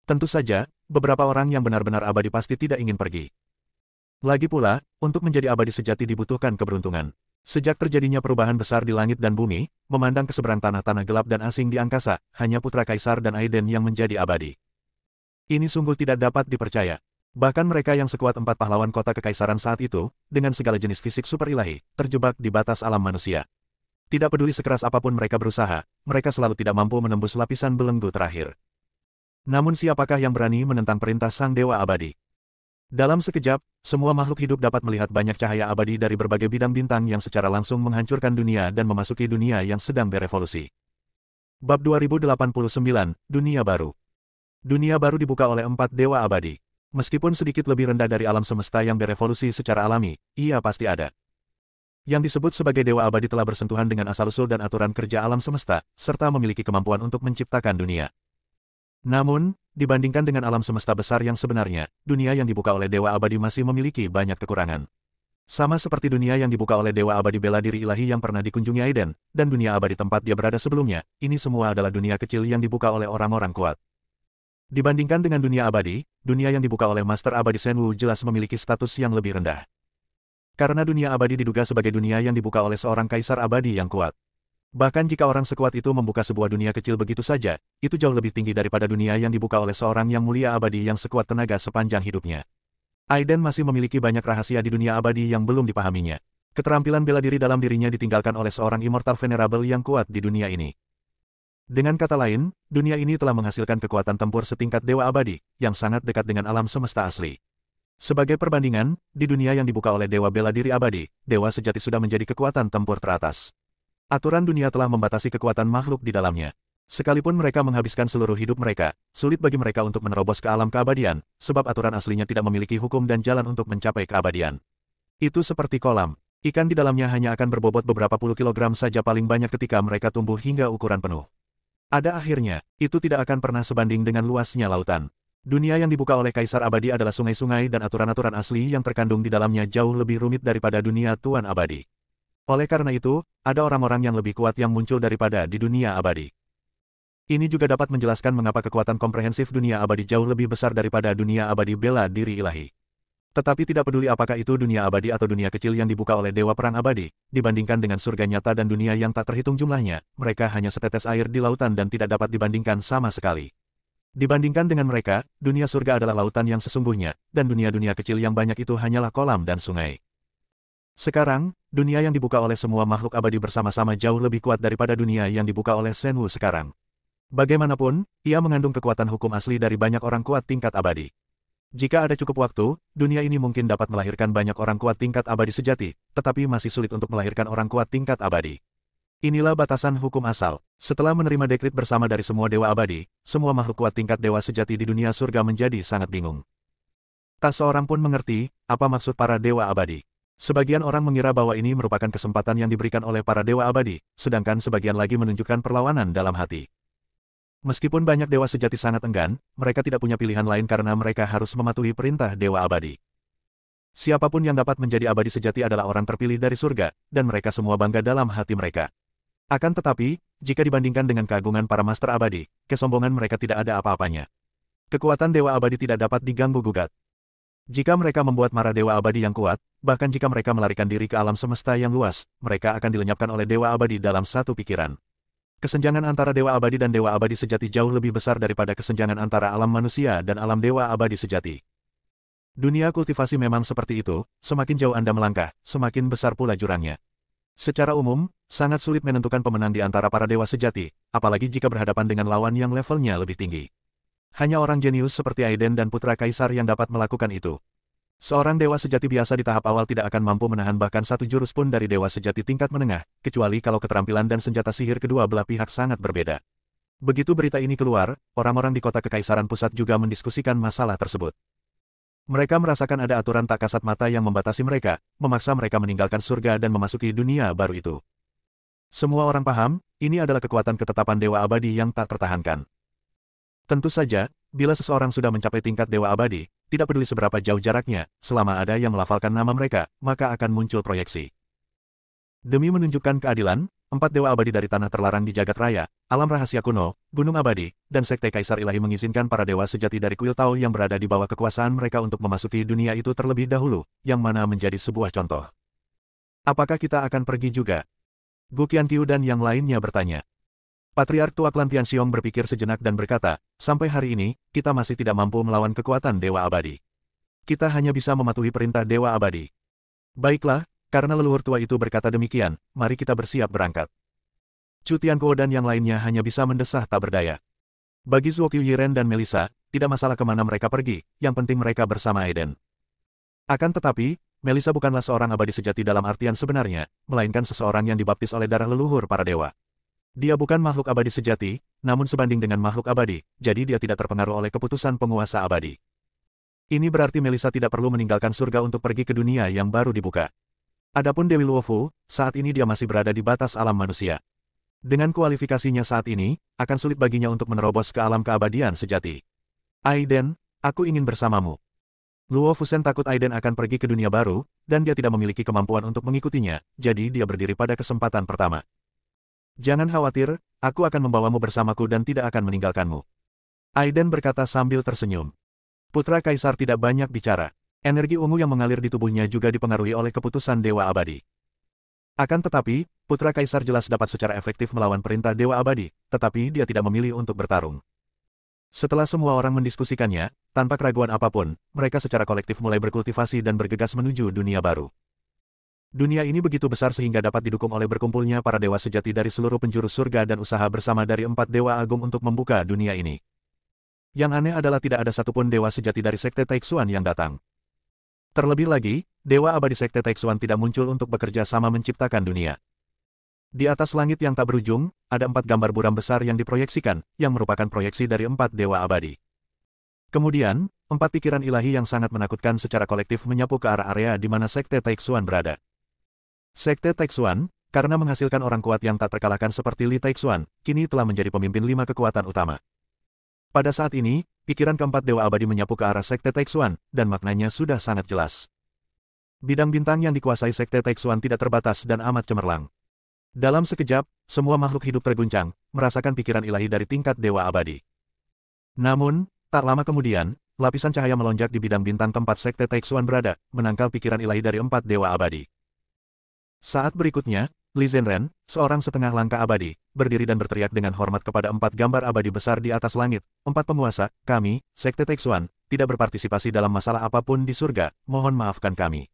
Tentu saja, beberapa orang yang benar-benar abadi pasti tidak ingin pergi. Lagi pula, untuk menjadi abadi sejati dibutuhkan keberuntungan. Sejak terjadinya perubahan besar di langit dan bumi, memandang ke seberang tanah-tanah gelap dan asing di angkasa, hanya Putra Kaisar dan Aiden yang menjadi abadi. Ini sungguh tidak dapat dipercaya. Bahkan mereka yang sekuat 4 pahlawan kota kekaisaran saat itu, dengan segala jenis fisik super ilahi, terjebak di batas alam manusia. Tidak peduli sekeras apapun mereka berusaha, mereka selalu tidak mampu menembus lapisan belenggu terakhir. Namun siapakah yang berani menentang perintah Sang Dewa Abadi? Dalam sekejap, semua makhluk hidup dapat melihat banyak cahaya abadi dari berbagai bidang bintang yang secara langsung menghancurkan dunia dan memasuki dunia yang sedang berevolusi. Bab 2089, Dunia Baru. Dunia baru dibuka oleh 4 Dewa Abadi. Meskipun sedikit lebih rendah dari alam semesta yang berevolusi secara alami, ia pasti ada. Yang disebut sebagai Dewa Abadi telah bersentuhan dengan asal-usul dan aturan kerja alam semesta, serta memiliki kemampuan untuk menciptakan dunia. Namun, dibandingkan dengan alam semesta besar yang sebenarnya, dunia yang dibuka oleh Dewa Abadi masih memiliki banyak kekurangan. Sama seperti dunia yang dibuka oleh Dewa Abadi bela diri ilahi yang pernah dikunjungi Aiden, dan dunia abadi tempat dia berada sebelumnya, ini semua adalah dunia kecil yang dibuka oleh orang-orang kuat. Dibandingkan dengan dunia abadi, dunia yang dibuka oleh Master Abadi Shenwu jelas memiliki status yang lebih rendah. Karena dunia abadi diduga sebagai dunia yang dibuka oleh seorang kaisar abadi yang kuat. Bahkan jika orang sekuat itu membuka sebuah dunia kecil begitu saja, itu jauh lebih tinggi daripada dunia yang dibuka oleh seorang yang mulia abadi yang sekuat tenaga sepanjang hidupnya. Aiden masih memiliki banyak rahasia di dunia abadi yang belum dipahaminya. Keterampilan bela diri dalam dirinya ditinggalkan oleh seorang immortal venerable yang kuat di dunia ini. Dengan kata lain, dunia ini telah menghasilkan kekuatan tempur setingkat Dewa Abadi, yang sangat dekat dengan alam semesta asli. Sebagai perbandingan, di dunia yang dibuka oleh Dewa Bela Diri Abadi, Dewa Sejati sudah menjadi kekuatan tempur teratas. Aturan dunia telah membatasi kekuatan makhluk di dalamnya. Sekalipun mereka menghabiskan seluruh hidup mereka, sulit bagi mereka untuk menerobos ke alam keabadian, sebab aturan aslinya tidak memiliki hukum dan jalan untuk mencapai keabadian. Itu seperti kolam. Ikan di dalamnya hanya akan berbobot beberapa puluh kilogram saja paling banyak ketika mereka tumbuh hingga ukuran penuh. Ada akhirnya, itu tidak akan pernah sebanding dengan luasnya lautan. Dunia yang dibuka oleh Kaisar Abadi adalah sungai-sungai dan aturan-aturan asli yang terkandung di dalamnya jauh lebih rumit daripada dunia Tuan Abadi. Oleh karena itu, ada orang-orang yang lebih kuat yang muncul daripada di dunia abadi. Ini juga dapat menjelaskan mengapa kekuatan komprehensif dunia abadi jauh lebih besar daripada dunia abadi bela diri ilahi. Tetapi tidak peduli apakah itu dunia abadi atau dunia kecil yang dibuka oleh Dewa Perang Abadi, dibandingkan dengan surga nyata dan dunia yang tak terhitung jumlahnya, mereka hanya setetes air di lautan dan tidak dapat dibandingkan sama sekali. Dibandingkan dengan mereka, dunia surga adalah lautan yang sesungguhnya, dan dunia-dunia kecil yang banyak itu hanyalah kolam dan sungai. Sekarang, dunia yang dibuka oleh semua makhluk abadi bersama-sama jauh lebih kuat daripada dunia yang dibuka oleh Shenwu sekarang. Bagaimanapun, ia mengandung kekuatan hukum asli dari banyak orang kuat tingkat abadi. Jika ada cukup waktu, dunia ini mungkin dapat melahirkan banyak orang kuat tingkat abadi sejati, tetapi masih sulit untuk melahirkan orang kuat tingkat abadi. Inilah batasan hukum asal. Setelah menerima dekrit bersama dari semua dewa abadi, semua makhluk kuat tingkat dewa sejati di dunia surga menjadi sangat bingung. Tak seorang pun mengerti, apa maksud para dewa abadi. Sebagian orang mengira bahwa ini merupakan kesempatan yang diberikan oleh para dewa abadi, sedangkan sebagian lagi menunjukkan perlawanan dalam hati. Meskipun banyak dewa sejati sangat enggan, mereka tidak punya pilihan lain karena mereka harus mematuhi perintah dewa abadi. Siapapun yang dapat menjadi abadi sejati adalah orang terpilih dari surga, dan mereka semua bangga dalam hati mereka. Akan tetapi, jika dibandingkan dengan keagungan para master abadi, kesombongan mereka tidak ada apa-apanya. Kekuatan dewa abadi tidak dapat diganggu-gugat. Jika mereka membuat marah dewa abadi yang kuat, bahkan jika mereka melarikan diri ke alam semesta yang luas, mereka akan dilenyapkan oleh dewa abadi dalam satu pikiran. Kesenjangan antara dewa abadi dan dewa abadi sejati jauh lebih besar daripada kesenjangan antara alam manusia dan alam dewa abadi sejati. Dunia kultivasi memang seperti itu, semakin jauh Anda melangkah, semakin besar pula jurangnya. Secara umum, sangat sulit menentukan pemenang di antara para dewa sejati, apalagi jika berhadapan dengan lawan yang levelnya lebih tinggi. Hanya orang jenius seperti Aiden dan Putra Kaisar yang dapat melakukan itu. Seorang dewa sejati biasa di tahap awal tidak akan mampu menahan bahkan satu jurus pun dari dewa sejati tingkat menengah, kecuali kalau keterampilan dan senjata sihir kedua belah pihak sangat berbeda. Begitu berita ini keluar, orang-orang di kota Kekaisaran Pusat juga mendiskusikan masalah tersebut. Mereka merasakan ada aturan tak kasat mata yang membatasi mereka, memaksa mereka meninggalkan surga dan memasuki dunia baru itu. Semua orang paham, ini adalah kekuatan ketetapan dewa abadi yang tak tertahankan. Tentu saja, bila seseorang sudah mencapai tingkat dewa abadi, tidak peduli seberapa jauh jaraknya, selama ada yang melafalkan nama mereka, maka akan muncul proyeksi. Demi menunjukkan keadilan, 4 dewa abadi dari tanah terlarang di jagat raya, alam rahasia kuno, gunung abadi, dan sekte kaisar ilahi mengizinkan para dewa sejati dari kuil Tao yang berada di bawah kekuasaan mereka untuk memasuki dunia itu terlebih dahulu, yang mana menjadi sebuah contoh. Apakah kita akan pergi juga? Gu Qianqiu dan yang lainnya bertanya. Patriark Tua Klan Tianxiong berpikir sejenak dan berkata, sampai hari ini, kita masih tidak mampu melawan kekuatan dewa abadi. Kita hanya bisa mematuhi perintah dewa abadi. Baiklah, karena leluhur tua itu berkata demikian, mari kita bersiap berangkat. Chu Tianguo dan yang lainnya hanya bisa mendesah tak berdaya. Bagi Zuo Qiuyiren dan Melissa, tidak masalah kemana mereka pergi, yang penting mereka bersama Aiden. Akan tetapi, Melissa bukanlah seorang abadi sejati dalam artian sebenarnya, melainkan seseorang yang dibaptis oleh darah leluhur para dewa. Dia bukan makhluk abadi sejati, namun sebanding dengan makhluk abadi, jadi dia tidak terpengaruh oleh keputusan penguasa abadi. Ini berarti Melissa tidak perlu meninggalkan surga untuk pergi ke dunia yang baru dibuka. Adapun Dewi Luofu, saat ini dia masih berada di batas alam manusia. Dengan kualifikasinya saat ini, akan sulit baginya untuk menerobos ke alam keabadian sejati. Aiden, aku ingin bersamamu. Luo Fusen takut Aiden akan pergi ke dunia baru, dan dia tidak memiliki kemampuan untuk mengikutinya, jadi dia berdiri pada kesempatan pertama. Jangan khawatir, aku akan membawamu bersamaku dan tidak akan meninggalkanmu. Aiden berkata sambil tersenyum. Putra Kaisar tidak banyak bicara. Energi ungu yang mengalir di tubuhnya juga dipengaruhi oleh keputusan Dewa Abadi. Akan tetapi, Putra Kaisar jelas dapat secara efektif melawan perintah Dewa Abadi, tetapi dia tidak memilih untuk bertarung. Setelah semua orang mendiskusikannya, tanpa keraguan apapun, mereka secara kolektif mulai berkultivasi dan bergegas menuju dunia baru. Dunia ini begitu besar sehingga dapat didukung oleh berkumpulnya para dewa sejati dari seluruh penjuru surga dan usaha bersama dari 4 dewa agung untuk membuka dunia ini. Yang aneh adalah tidak ada satupun dewa sejati dari Sekte Taixuan yang datang. Terlebih lagi, dewa abadi Sekte Taixuan tidak muncul untuk bekerja sama menciptakan dunia. Di atas langit yang tak berujung, ada 4 gambar buram besar yang diproyeksikan, yang merupakan proyeksi dari 4 dewa abadi. Kemudian, 4 pikiran ilahi yang sangat menakutkan secara kolektif menyapu ke arah area di mana Sekte Taixuan berada. Sekte Taixuan, karena menghasilkan orang kuat yang tak terkalahkan seperti Li Taixuan, kini telah menjadi pemimpin 5 kekuatan utama. Pada saat ini, pikiran keempat dewa abadi menyapu ke arah Sekte Taixuan, dan maknanya sudah sangat jelas. Bidang bintang yang dikuasai Sekte Taixuan tidak terbatas dan amat cemerlang. Dalam sekejap, semua makhluk hidup terguncang, merasakan pikiran ilahi dari tingkat Dewa Abadi. Namun, tak lama kemudian, lapisan cahaya melonjak di bidang bintang tempat Sekte Taixuan berada, menangkal pikiran ilahi dari 4 Dewa Abadi. Saat berikutnya, Li Zhenren, seorang setengah langkah abadi, berdiri dan berteriak dengan hormat kepada 4 gambar abadi besar di atas langit. 4 penguasa, kami, Sekte Taixuan, tidak berpartisipasi dalam masalah apapun di surga, mohon maafkan kami.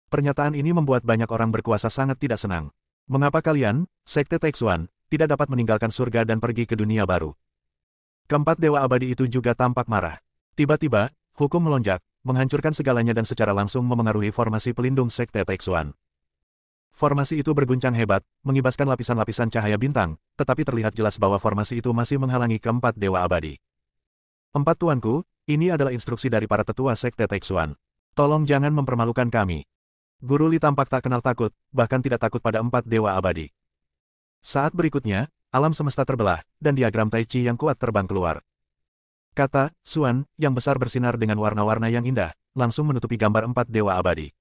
Pernyataan ini membuat banyak orang berkuasa sangat tidak senang. Mengapa kalian, Sekte Taixuan, tidak dapat meninggalkan surga dan pergi ke dunia baru? Keempat Dewa Abadi itu juga tampak marah. Tiba-tiba, hukum melonjak, menghancurkan segalanya dan secara langsung memengaruhi formasi pelindung Sekte Taixuan. Formasi itu berguncang hebat, mengibaskan lapisan-lapisan cahaya bintang, tetapi terlihat jelas bahwa formasi itu masih menghalangi keempat Dewa Abadi. 4 tuanku, ini adalah instruksi dari para tetua Sekte Taixuan. Tolong jangan mempermalukan kami. Guru Li tampak tak kenal takut, bahkan tidak takut pada 4 Dewa Abadi. Saat berikutnya, alam semesta terbelah, dan diagram Tai Chi yang kuat terbang keluar. Kata, Xuan, yang besar bersinar dengan warna-warna yang indah, langsung menutupi gambar 4 Dewa Abadi.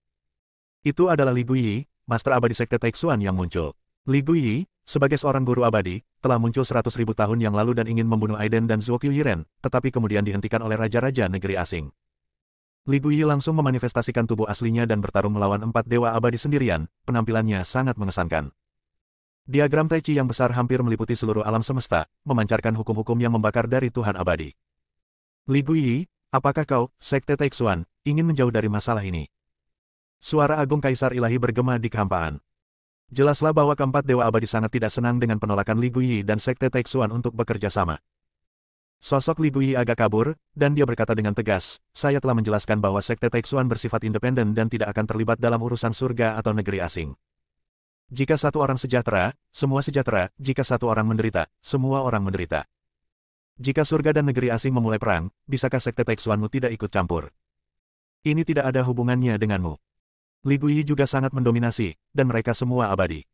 Itu adalah Li Guiyi, Master Abadi Sekte Taixuan yang muncul. Li Guiyi, sebagai seorang guru abadi, telah muncul 100.000 tahun yang lalu dan ingin membunuh Aiden dan Zuo Qiuyiren, tetapi kemudian dihentikan oleh raja-raja negeri asing. Li Guiyi langsung memanifestasikan tubuh aslinya dan bertarung melawan 4 Dewa Abadi sendirian, penampilannya sangat mengesankan. Diagram Tai Chi yang besar hampir meliputi seluruh alam semesta, memancarkan hukum-hukum yang membakar dari Tuhan Abadi. Li Guiyi, apakah kau, Sekte Taixuan, ingin menjauh dari masalah ini? Suara agung Kaisar Ilahi bergema di kehampaan. Jelaslah bahwa keempat Dewa Abadi sangat tidak senang dengan penolakan Li Guiyi dan Sekte Taixuan untuk bekerja sama. Sosok Li Guiyi agak kabur, dan dia berkata dengan tegas, saya telah menjelaskan bahwa Sekte Taixuan bersifat independen dan tidak akan terlibat dalam urusan surga atau negeri asing. Jika satu orang sejahtera, semua sejahtera, jika satu orang menderita, semua orang menderita. Jika surga dan negeri asing memulai perang, bisakah Sekte Taixuanmu tidak ikut campur? Ini tidak ada hubungannya denganmu. Li Guiyi juga sangat mendominasi, dan mereka semua abadi.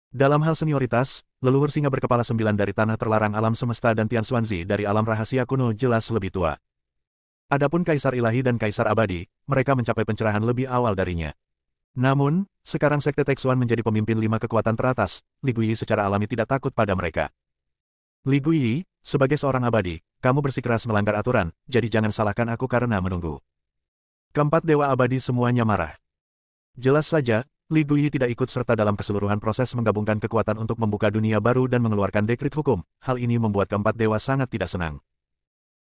Dalam hal senioritas, leluhur singa berkepala 9 dari tanah terlarang alam semesta dan Tian Xuanzi dari alam rahasia kuno jelas lebih tua. Adapun Kaisar Ilahi dan Kaisar Abadi, mereka mencapai pencerahan lebih awal darinya. Namun, sekarang Sekte Taixuan menjadi pemimpin 5 kekuatan teratas, Li Guiyi secara alami tidak takut pada mereka. Li Guiyi, sebagai seorang abadi, kamu bersikeras melanggar aturan, jadi jangan salahkan aku karena menunggu. Keempat Dewa Abadi semuanya marah. Jelas saja, Li Guiyi tidak ikut serta dalam keseluruhan proses menggabungkan kekuatan untuk membuka dunia baru dan mengeluarkan dekrit hukum. Hal ini membuat keempat dewa sangat tidak senang.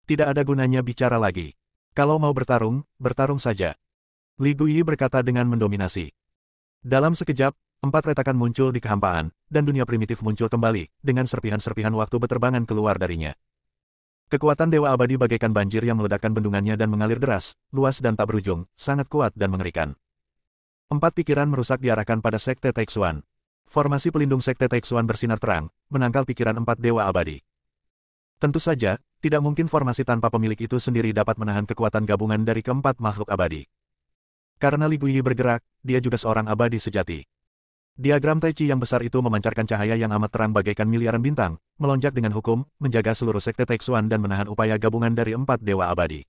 Tidak ada gunanya bicara lagi. Kalau mau bertarung, bertarung saja. Li Guiyi berkata dengan mendominasi. Dalam sekejap, 4 retakan muncul di kehampaan, dan dunia primitif muncul kembali, dengan serpihan-serpihan waktu beterbangan keluar darinya. Kekuatan Dewa Abadi bagaikan banjir yang meledakkan bendungannya dan mengalir deras, luas dan tak berujung, sangat kuat dan mengerikan. 4 pikiran merusak diarahkan pada Sekte Taixuan. Formasi pelindung Sekte Taixuan bersinar terang, menangkal pikiran 4 Dewa Abadi. Tentu saja, tidak mungkin formasi tanpa pemilik itu sendiri dapat menahan kekuatan gabungan dari keempat makhluk abadi. Karena Li Guiyi bergerak, dia juga seorang abadi sejati. Diagram Tai Chi yang besar itu memancarkan cahaya yang amat terang bagaikan miliaran bintang, melonjak dengan hukum, menjaga seluruh Sekte Taixuan dan menahan upaya gabungan dari 4 Dewa Abadi.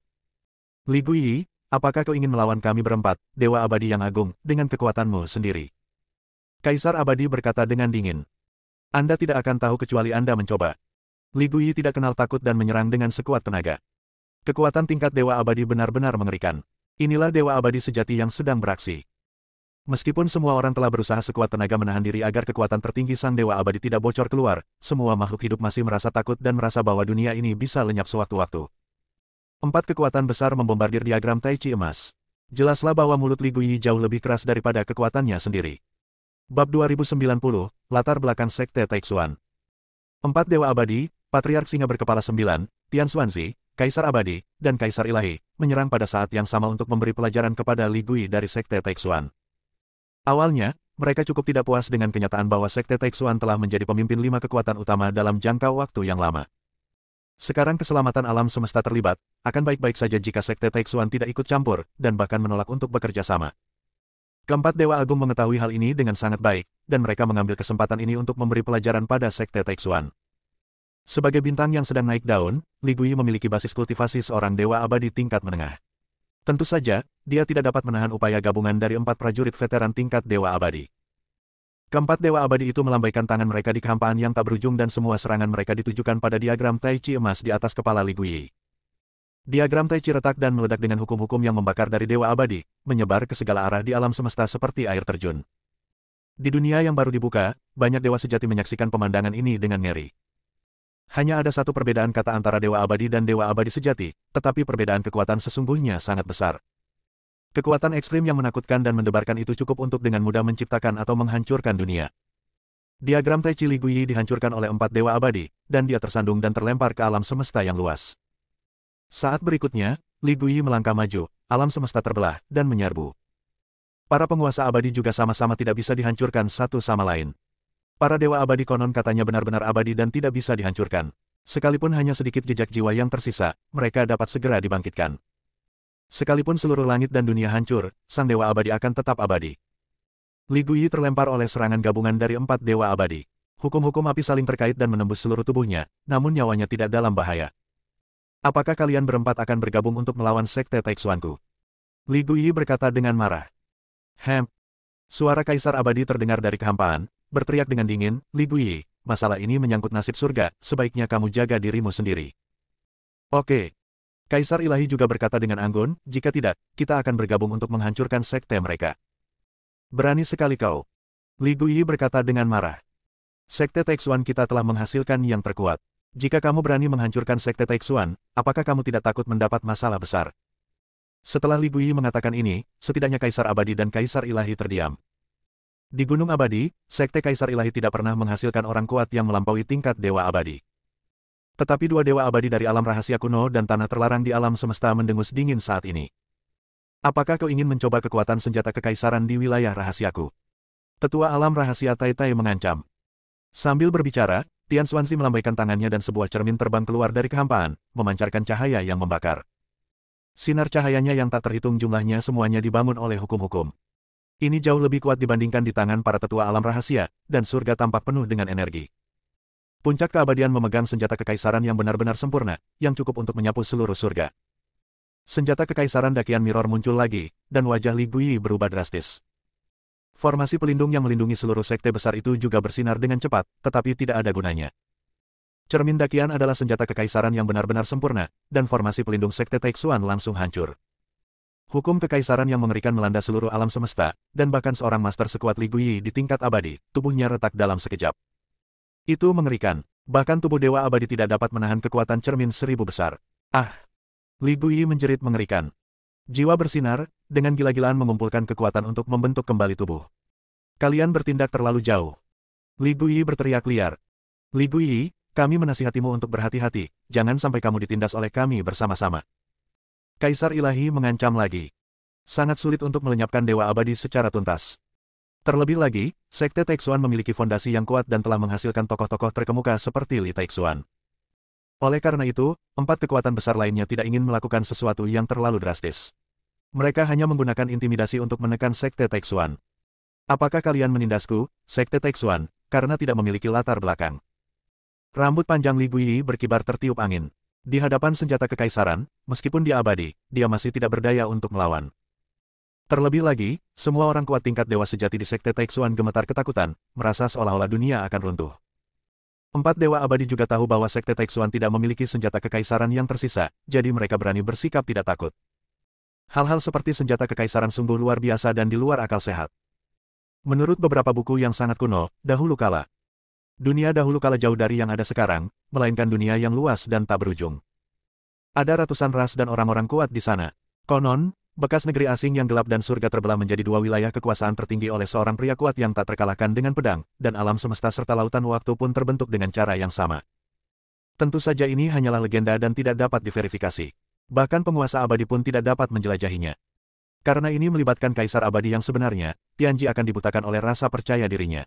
Li Guiyi, apakah kau ingin melawan kami berempat, Dewa Abadi yang agung, dengan kekuatanmu sendiri? Kaisar Abadi berkata dengan dingin. Anda tidak akan tahu kecuali Anda mencoba. Li Guiyi tidak kenal takut dan menyerang dengan sekuat tenaga. Kekuatan tingkat Dewa Abadi benar-benar mengerikan. Inilah Dewa Abadi sejati yang sedang beraksi. Meskipun semua orang telah berusaha sekuat tenaga menahan diri agar kekuatan tertinggi Sang Dewa Abadi tidak bocor keluar, semua makhluk hidup masih merasa takut dan merasa bahwa dunia ini bisa lenyap sewaktu-waktu. 4 kekuatan besar membombardir diagram Tai Chi emas. Jelaslah bahwa mulut Li Guiyi jauh lebih keras daripada kekuatannya sendiri. Bab 2090, Latar Belakang Sekte Taixuan. 4 Dewa Abadi, Patriark Singa berkepala 9, Tian Xuanzi, Kaisar Abadi, dan Kaisar Ilahi, menyerang pada saat yang sama untuk memberi pelajaran kepada Li Guiyi dari Sekte Taixuan. Awalnya, mereka cukup tidak puas dengan kenyataan bahwa Sekte Taixuan telah menjadi pemimpin 5 kekuatan utama dalam jangka waktu yang lama. Sekarang keselamatan alam semesta terlibat, akan baik-baik saja jika Sekte Taixuan tidak ikut campur, dan bahkan menolak untuk bekerja sama. Keempat Dewa Agung mengetahui hal ini dengan sangat baik, dan mereka mengambil kesempatan ini untuk memberi pelajaran pada Sekte Taixuan. Sebagai bintang yang sedang naik daun, Li Guiyi memiliki basis kultivasi seorang Dewa Abadi tingkat menengah. Tentu saja, dia tidak dapat menahan upaya gabungan dari 4 prajurit veteran tingkat Dewa Abadi. Keempat Dewa Abadi itu melambaikan tangan mereka di kehampaan yang tak berujung dan semua serangan mereka ditujukan pada diagram Tai Chi emas di atas kepala Li Guiyi. Diagram Tai Chi retak dan meledak dengan hukum-hukum yang membakar dari Dewa Abadi, menyebar ke segala arah di alam semesta seperti air terjun. Di dunia yang baru dibuka, banyak dewa sejati menyaksikan pemandangan ini dengan ngeri. Hanya ada satu perbedaan kata antara Dewa Abadi dan Dewa Abadi sejati, tetapi perbedaan kekuatan sesungguhnya sangat besar. Kekuatan ekstrim yang menakutkan dan mendebarkan itu cukup untuk dengan mudah menciptakan atau menghancurkan dunia. Diagram Tai Chi Li Guiyi dihancurkan oleh 4 Dewa Abadi, dan dia tersandung dan terlempar ke alam semesta yang luas. Saat berikutnya, Li Guiyi melangkah maju, alam semesta terbelah, dan menyerbu. Para penguasa abadi juga sama-sama tidak bisa dihancurkan satu sama lain. Para dewa abadi konon katanya benar-benar abadi dan tidak bisa dihancurkan. Sekalipun hanya sedikit jejak jiwa yang tersisa, mereka dapat segera dibangkitkan. Sekalipun seluruh langit dan dunia hancur, sang dewa abadi akan tetap abadi. Li Guiyi terlempar oleh serangan gabungan dari 4 dewa abadi. Hukum-hukum api saling terkait dan menembus seluruh tubuhnya, namun nyawanya tidak dalam bahaya. Apakah kalian berempat akan bergabung untuk melawan Sekte Taixuanku? Li Guiyi berkata dengan marah. Suara Kaisar Abadi terdengar dari kehampaan, berteriak dengan dingin, Li Guiyi, masalah ini menyangkut nasib surga, sebaiknya kamu jaga dirimu sendiri. Oke. Kaisar Ilahi juga berkata dengan anggun, jika tidak, kita akan bergabung untuk menghancurkan sekte mereka. Berani sekali kau. Li Guiyi berkata dengan marah. Sekte Taixuan kita telah menghasilkan yang terkuat. Jika kamu berani menghancurkan Sekte Taixuan, apakah kamu tidak takut mendapat masalah besar? Setelah Li Guiyi mengatakan ini, setidaknya Kaisar Abadi dan Kaisar Ilahi terdiam. Di Gunung Abadi, Sekte Kaisar Ilahi tidak pernah menghasilkan orang kuat yang melampaui tingkat Dewa Abadi. Tetapi 2 Dewa Abadi dari alam rahasia kuno dan tanah terlarang di alam semesta mendengus dingin saat ini. Apakah kau ingin mencoba kekuatan senjata kekaisaran di wilayah rahasiaku? Tetua alam rahasia Tai Tai mengancam. Sambil berbicara, Tian Xuanzi melambaikan tangannya dan sebuah cermin terbang keluar dari kehampaan, memancarkan cahaya yang membakar. Sinar cahayanya yang tak terhitung jumlahnya semuanya dibangun oleh hukum-hukum. Ini jauh lebih kuat dibandingkan di tangan para tetua alam rahasia, dan surga tampak penuh dengan energi. Puncak keabadian memegang senjata kekaisaran yang benar-benar sempurna, yang cukup untuk menyapu seluruh surga. Senjata kekaisaran Dakian Mirror muncul lagi, dan wajah Li Guiyi berubah drastis. Formasi pelindung yang melindungi seluruh sekte besar itu juga bersinar dengan cepat, tetapi tidak ada gunanya. Cermin Dakian adalah senjata kekaisaran yang benar-benar sempurna, dan formasi pelindung sekte Taixuan langsung hancur. Hukum kekaisaran yang mengerikan melanda seluruh alam semesta, dan bahkan seorang master sekuat Li Guiyi di tingkat abadi, tubuhnya retak dalam sekejap. Itu mengerikan, bahkan tubuh Dewa Abadi tidak dapat menahan kekuatan cermin 1000 besar. Ah! Li Guiyi menjerit mengerikan. Jiwa bersinar, dengan gila-gilaan mengumpulkan kekuatan untuk membentuk kembali tubuh. Kalian bertindak terlalu jauh. Li Guiyi berteriak liar. Li Guiyi, kami menasihatimu untuk berhati-hati, jangan sampai kamu ditindas oleh kami bersama-sama. Kaisar Ilahi mengancam lagi. Sangat sulit untuk melenyapkan Dewa Abadi secara tuntas. Terlebih lagi, Sekte Taixuan memiliki fondasi yang kuat dan telah menghasilkan tokoh-tokoh terkemuka seperti Li Taixuan. Oleh karena itu, 4 kekuatan besar lainnya tidak ingin melakukan sesuatu yang terlalu drastis. Mereka hanya menggunakan intimidasi untuk menekan Sekte Taixuan. Apakah kalian menindasku, Sekte Taixuan, karena tidak memiliki latar belakang? Rambut panjang Li Guiyi berkibar tertiup angin. Di hadapan senjata kekaisaran, meskipun dia abadi, dia masih tidak berdaya untuk melawan. Terlebih lagi, semua orang kuat tingkat dewa sejati di Sekte Taixuan gemetar ketakutan, merasa seolah-olah dunia akan runtuh. 4 Dewa Abadi juga tahu bahwa Sekte Taixuan tidak memiliki senjata kekaisaran yang tersisa, jadi mereka berani bersikap tidak takut. Hal-hal seperti senjata kekaisaran sungguh luar biasa dan di luar akal sehat. Menurut beberapa buku yang sangat kuno, dahulu kala. Dunia dahulu kala jauh dari yang ada sekarang, melainkan dunia yang luas dan tak berujung. Ada ratusan ras dan orang-orang kuat di sana. Konon, bekas negeri asing yang gelap dan surga terbelah menjadi 2 wilayah kekuasaan tertinggi oleh seorang pria kuat yang tak terkalahkan dengan pedang, dan alam semesta serta lautan waktu pun terbentuk dengan cara yang sama. Tentu saja ini hanyalah legenda dan tidak dapat diverifikasi. Bahkan penguasa abadi pun tidak dapat menjelajahinya. Karena ini melibatkan kaisar abadi yang sebenarnya, Tianji akan dibutakan oleh rasa percaya dirinya.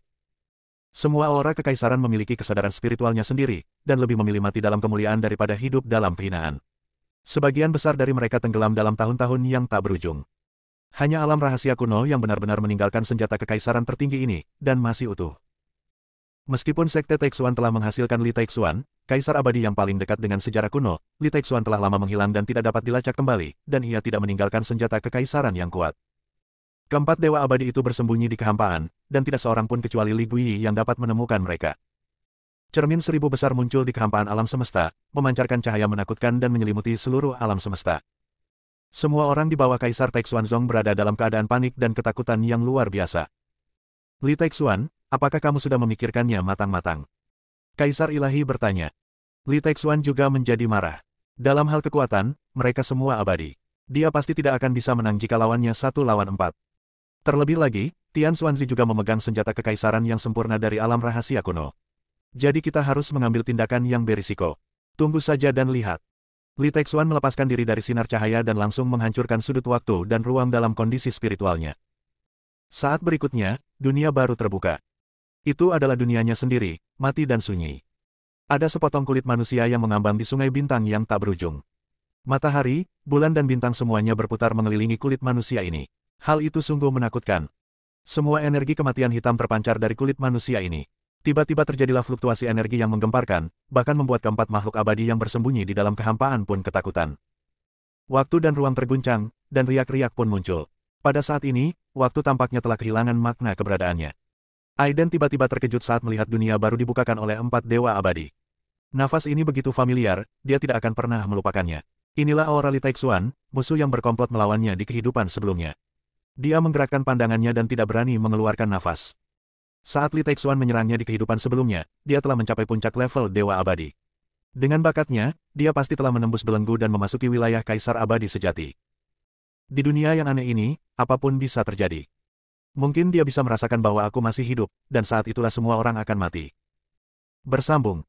Semua aura kekaisaran memiliki kesadaran spiritualnya sendiri, dan lebih memilih mati dalam kemuliaan daripada hidup dalam kehinaan. Sebagian besar dari mereka tenggelam dalam tahun-tahun yang tak berujung. Hanya alam rahasia kuno yang benar-benar meninggalkan senjata kekaisaran tertinggi ini, dan masih utuh. Meskipun Sekte Taixuan telah menghasilkan Li Taixuan, kaisar abadi yang paling dekat dengan sejarah kuno, Li Taixuan telah lama menghilang dan tidak dapat dilacak kembali, dan ia tidak meninggalkan senjata kekaisaran yang kuat. Keempat dewa abadi itu bersembunyi di kehampaan, dan tidak seorang pun kecuali Li Guiyi yang dapat menemukan mereka. Cermin seribu besar muncul di kehampaan alam semesta, memancarkan cahaya menakutkan dan menyelimuti seluruh alam semesta. Semua orang di bawah Kaisar Taixuanzong berada dalam keadaan panik dan ketakutan yang luar biasa. Li Taixuan, apakah kamu sudah memikirkannya matang-matang? Kaisar Ilahi bertanya. Li Taixuan juga menjadi marah. Dalam hal kekuatan, mereka semua abadi. Dia pasti tidak akan bisa menang jika lawannya 1 lawan 4. Terlebih lagi, Tian Xuanzi juga memegang senjata kekaisaran yang sempurna dari alam rahasia kuno. Jadi kita harus mengambil tindakan yang berisiko. Tunggu saja dan lihat. Li Taixuan melepaskan diri dari sinar cahaya dan langsung menghancurkan sudut waktu dan ruang dalam kondisi spiritualnya. Saat berikutnya, dunia baru terbuka. Itu adalah dunianya sendiri, mati dan sunyi. Ada sepotong kulit manusia yang mengambang di sungai bintang yang tak berujung. Matahari, bulan dan bintang semuanya berputar mengelilingi kulit manusia ini. Hal itu sungguh menakutkan. Semua energi kematian hitam terpancar dari kulit manusia ini. Tiba-tiba terjadilah fluktuasi energi yang menggemparkan, bahkan membuat keempat makhluk abadi yang bersembunyi di dalam kehampaan pun ketakutan. Waktu dan ruang terguncang, dan riak-riak pun muncul. Pada saat ini, waktu tampaknya telah kehilangan makna keberadaannya. Aiden tiba-tiba terkejut saat melihat dunia baru dibukakan oleh 4 dewa abadi. Nafas ini begitu familiar, dia tidak akan pernah melupakannya. Inilah aura Li Taixuan, musuh yang berkomplot melawannya di kehidupan sebelumnya. Dia menggerakkan pandangannya dan tidak berani mengeluarkan nafas. Saat Li Taixuan menyerangnya di kehidupan sebelumnya, dia telah mencapai puncak level Dewa Abadi. Dengan bakatnya, dia pasti telah menembus belenggu dan memasuki wilayah Kaisar Abadi sejati. Di dunia yang aneh ini, apapun bisa terjadi. Mungkin dia bisa merasakan bahwa aku masih hidup, dan saat itulah semua orang akan mati. Bersambung.